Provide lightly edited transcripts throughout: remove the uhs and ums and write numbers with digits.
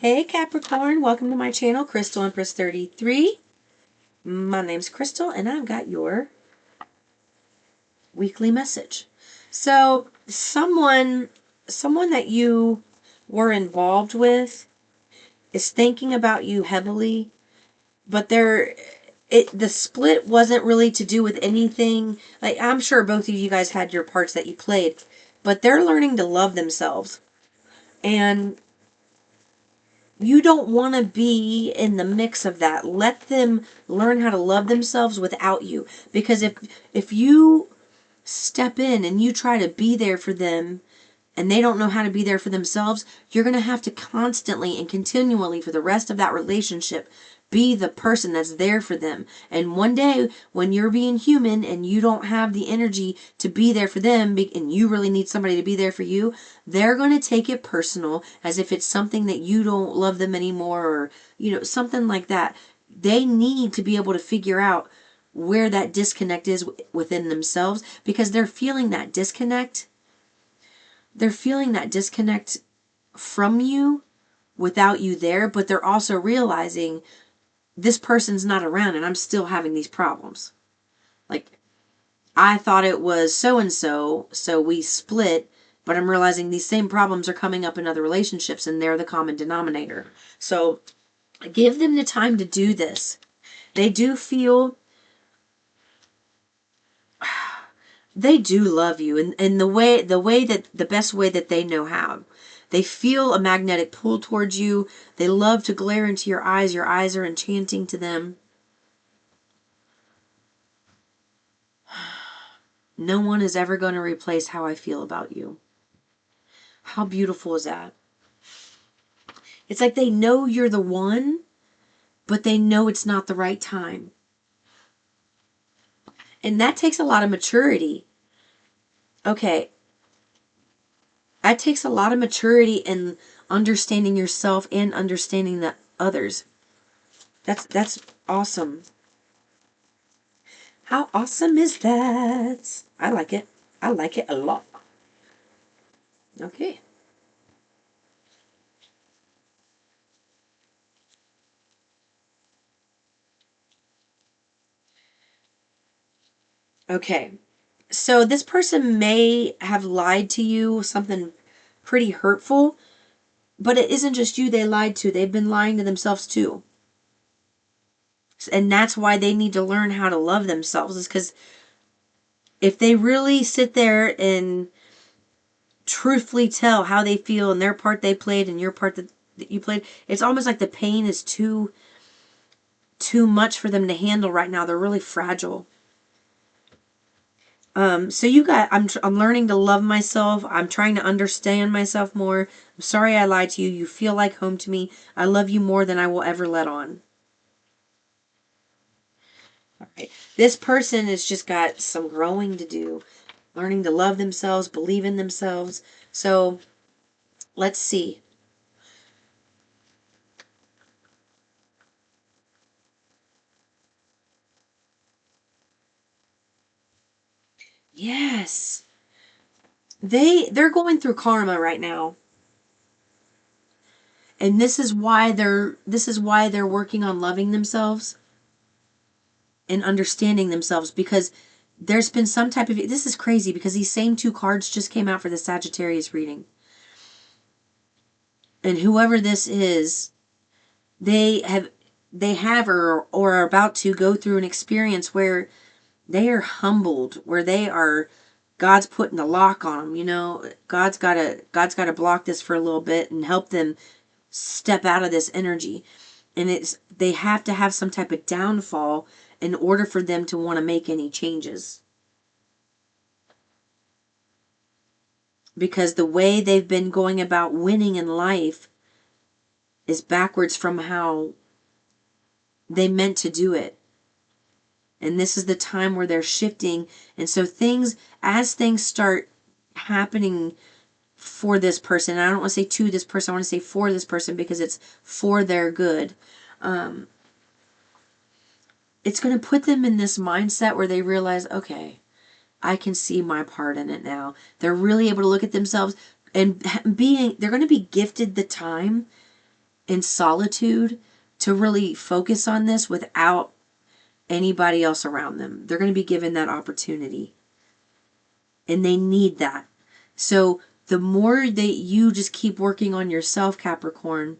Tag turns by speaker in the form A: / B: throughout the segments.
A: Hey Capricorn, welcome to my channel, Crystal Empress 33. My name's Crystal and I've got your weekly message. So, someone that you were involved with is thinking about you heavily, but the split wasn't really to do with anything. Like, I'm sure both of you guys had your parts that you played, but they're learning to love themselves. And you don't want to be in the mix of that. Let them learn how to love themselves without you. Because if you step in and you try to be there for them and they don't know how to be there for themselves, you're going to have to constantly and continually for the rest of that relationship be the person that's there for them. And one day when you're being human and you don't have the energy to be there for them and you really need somebody to be there for you, they're going to take it personal as if it's something that you don't love them anymore, or something like that. They need to be able to figure out where that disconnect is within themselves, because they're feeling that disconnect. They're feeling that disconnect from you without you there, but they're also realizing this person's not around and I'm still having these problems. Like, I thought it was so-and-so, so we split, but I'm realizing these same problems are coming up in other relationships and they're the common denominator. So give them the time to do this. They do feel, they do love you in the best way that they know how. They feel a magnetic pull towards you. They love to glare into your eyes. Your eyes are enchanting to them. No one is ever going to replace how I feel about you. How beautiful is that? It's like they know you're the one, but they know it's not the right time. And that takes a lot of maturity. Okay. That takes a lot of maturity in understanding yourself and understanding the others. That's awesome. How awesome is that? I like it. I like it a lot. Okay. Okay. So this person may have lied to you, something pretty hurtful, but it isn't just you they lied to. They've been lying to themselves too. And that's why they need to learn how to love themselves, is because if they really sit there and truthfully tell how they feel and their part they played and your part that you played, it's almost like the pain is too much for them to handle right now. They're really fragile. So I'm learning to love myself. I'm trying to understand myself more. I'm sorry I lied to you. You feel like home to me. I love you more than I will ever let on. All right. This person has just got some growing to do. Learning to love themselves, believe in themselves. So let's see. Yes. They're going through karma right now. And this is why they're working on loving themselves and understanding themselves, because there's been some type of, this is crazy because these same two cards just came out for the Sagittarius reading. And whoever this is, they have or are about to go through an experience where they are humbled, where they are, God's putting a lock on them. God's got to block this for a little bit and help them step out of this energy. And they have to have some type of downfall in order for them to want to make any changes. Because the way they've been going about winning in life is backwards from how they meant to do it. And this is the time where they're shifting. And so as things start happening for this person, I don't want to say to this person, I want to say for this person, because it's for their good. It's going to put them in this mindset where they realize, okay, I can see my part in it now. They're really able to look at themselves and they're going to be gifted the time in solitude to really focus on this without anybody else around them. They're going to be given that opportunity. And they need that. So the more that you just keep working on yourself, Capricorn,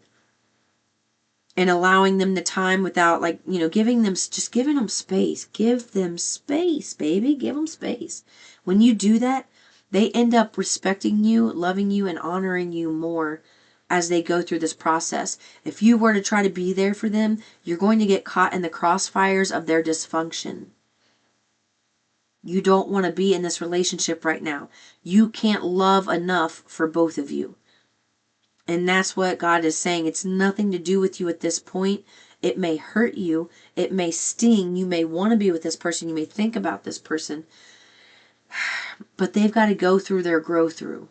A: and allowing them the time without, like, giving them space. Give them space, baby. Give them space. When you do that, they end up respecting you, loving you, and honoring you more as they go through this process. If you were to try to be there for them, you're going to get caught in the crossfires of their dysfunction. You don't want to be in this relationship right now. You can't love enough for both of you. And that's what God is saying. It's nothing to do with you at this point. It may hurt you. It may sting. You may want to be with this person. You may think about this person. But they've got to go through their grow through.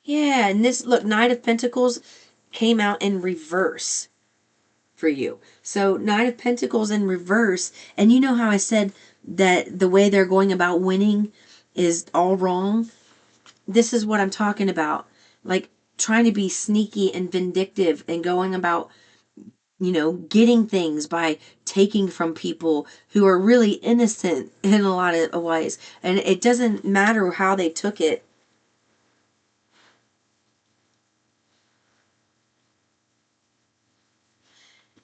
A: Yeah, and this, look, Knight of Pentacles came out in reverse for you. So Knight of Pentacles in reverse. And you know how I said that the way they're going about winning is all wrong? This is what I'm talking about. Like, trying to be sneaky and vindictive and going about, getting things by taking from people who are really innocent in a lot of ways. And it doesn't matter how they took it.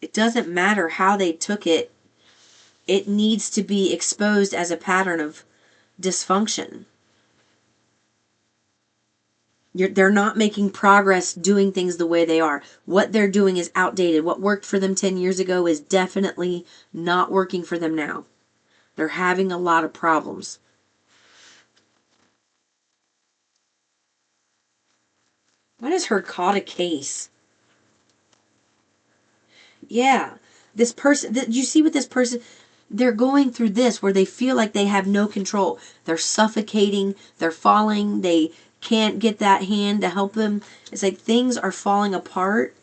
A: It doesn't matter how they took it. It needs to be exposed as a pattern of dysfunction. They're not making progress doing things the way they are. What they're doing is outdated. What worked for them 10 years ago is definitely not working for them now. They're having a lot of problems. I just heard caught a case. Yeah. This person, you see what this person, they're going through this where they feel like they have no control. They're suffocating. They're falling. They can't get that hand to help them. It's like things are falling apart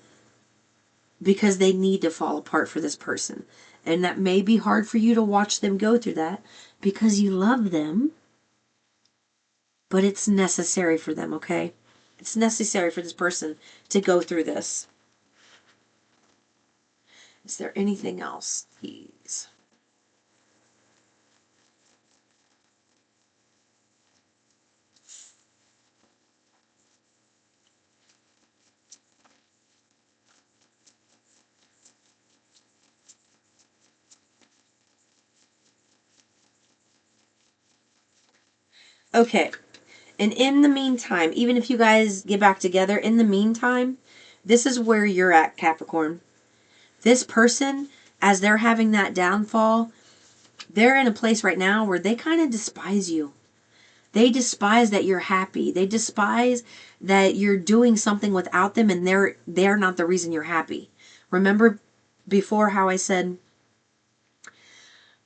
A: because they need to fall apart for this person. And that may be hard for you to watch them go through that because you love them, but it's necessary for them, okay? It's necessary for this person to go through this. Is there anything else, please? Okay. And in the meantime, even if you guys get back together, in the meantime, this is where you're at, Capricorn. This person, as they're having that downfall, they're in a place right now where they kind of despise you. They despise that you're happy. They despise that you're doing something without them and they're not the reason you're happy. Remember before how I said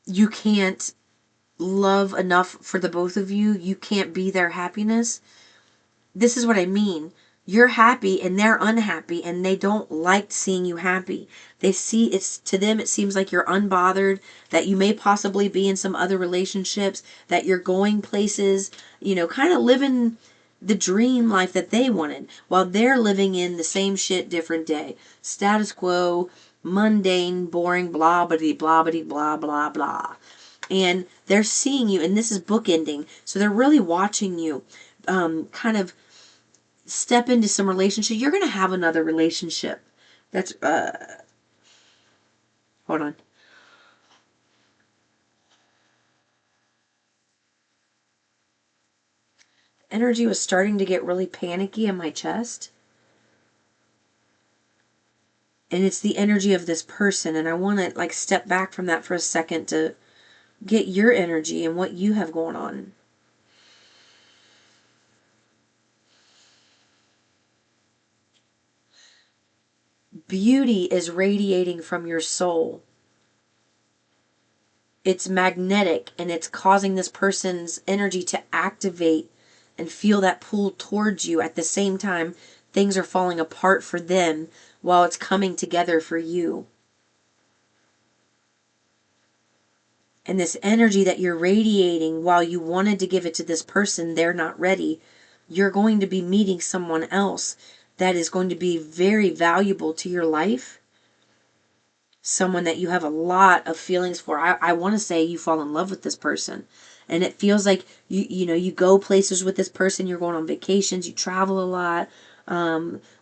A: you can't love enough for the both of you? You can't be their happiness? This is what I mean. You're happy and they're unhappy and they don't like seeing you happy. They see it's to them it seems like you're unbothered, that you may possibly be in some other relationships, that you're going places, kind of living the dream life that they wanted while they're living in the same shit different day. Status quo, mundane, boring, blah blah blah blah blah blah blah. And they're seeing you, and this is bookending, so they're really watching you kind of step into some relationship. You're going to have another relationship. That's, hold on. Energy was starting to get really panicky in my chest. And it's the energy of this person. And I want to like step back from that for a second to get your energy and what you have going on. Beauty is radiating from your soul. It's magnetic and it's causing this person's energy to activate and feel that pull towards you. At the same time, things are falling apart for them while it's coming together for you. And this energy that you're radiating while you wanted to give it to this person, they're not ready. You're going to be meeting someone else that is going to be very valuable to your life. Someone that you have a lot of feelings for. I want to say you fall in love with this person. And it feels like you go places with this person, you're going on vacations, you travel a lot,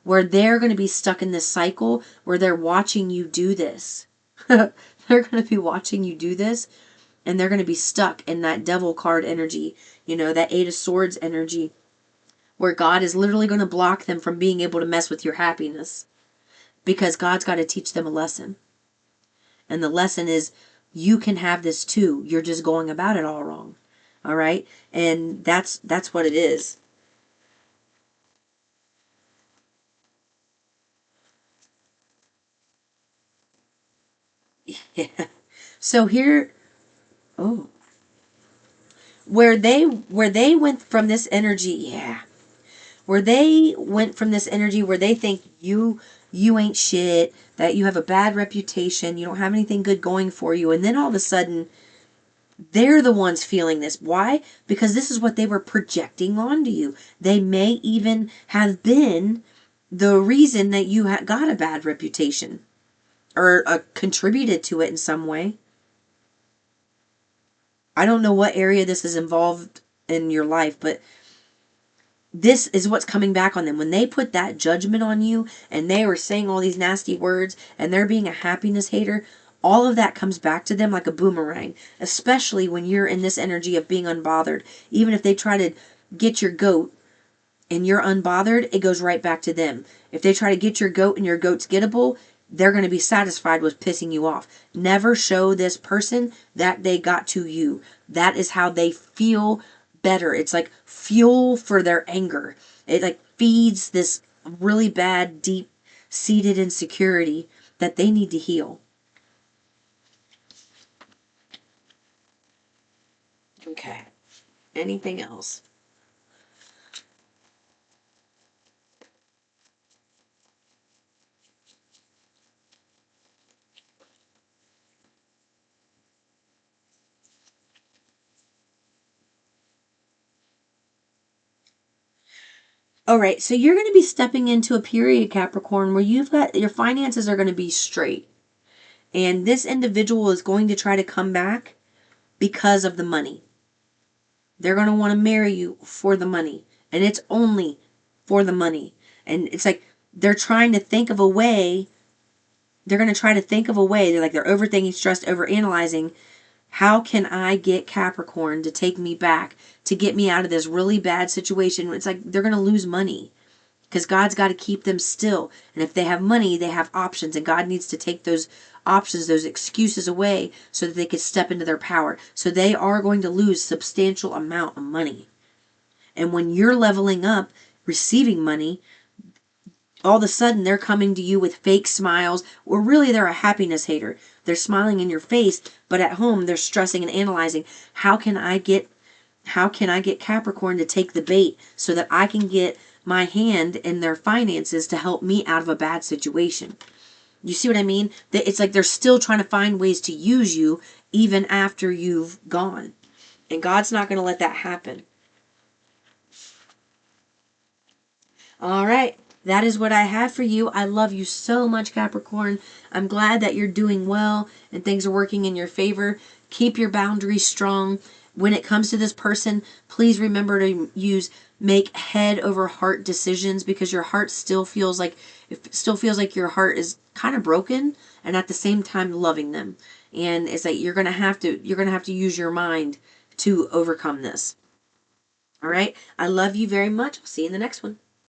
A: where they're going to be stuck in this cycle where they're watching you do this. They're going to be watching you do this, and they're going to be stuck in that devil card energy, that Eight of Swords energy, where God is literally going to block them from being able to mess with your happiness, because God's got to teach them a lesson. And the lesson is, you can have this too. You're just going about it all wrong. All right? And that's what it is. Yeah. So here, oh, where they went from this energy, yeah. Where they went from this energy where they think you ain't shit, that you have a bad reputation, you don't have anything good going for you, and then all of a sudden they're the ones feeling this. Why? Because this is what they were projecting onto you. They may even have been the reason that you got a bad reputation, or contributed to it in some way. I don't know what area this is involved in your life, but this is what's coming back on them. When they put that judgment on you and they were saying all these nasty words and they're being a happiness hater, all of that comes back to them like a boomerang, especially when you're in this energy of being unbothered. Even if they try to get your goat and you're unbothered, it goes right back to them. If they try to get your goat and your goat's gettable, they're going to be satisfied with pissing you off. Never show this person that they got to you. That is how they feel better. It's like fuel for their anger. It like feeds this really bad, deep seated insecurity that they need to heal. Okay. Anything else? All right, so you're going to be stepping into a period, Capricorn, where you've got your finances are going to be straight. And this individual is going to try to come back because of the money. They're going to want to marry you for the money. And it's only for the money. And it's like they're trying to think of a way. They're going to try to think of a way. They're overthinking, stressed, overanalyzing. How can I get Capricorn to take me back, to get me out of this really bad situation? It's like they're going to lose money, because God's got to keep them still. And if they have money, they have options. And God needs to take those options, those excuses away so that they can step into their power. So they are going to lose substantial amount of money. And when you're leveling up, receiving money, all of a sudden they're coming to you with fake smiles, or really they're a happiness hater. They're smiling in your face, but at home they're stressing and analyzing, how can I get Capricorn to take the bait so that I can get my hand in their finances to help me out of a bad situation? You see what I mean? It's like they're still trying to find ways to use you even after you've gone. And God's not going to let that happen. All right. That is what I have for you. I love you so much, Capricorn. I'm glad that you're doing well and things are working in your favor. Keep your boundaries strong. When it comes to this person, please remember to make head over heart decisions, because your heart still feels like your heart is kind of broken, and at the same time loving them. And it's like you're gonna have to use your mind to overcome this. All right. I love you very much. I'll see you in the next one.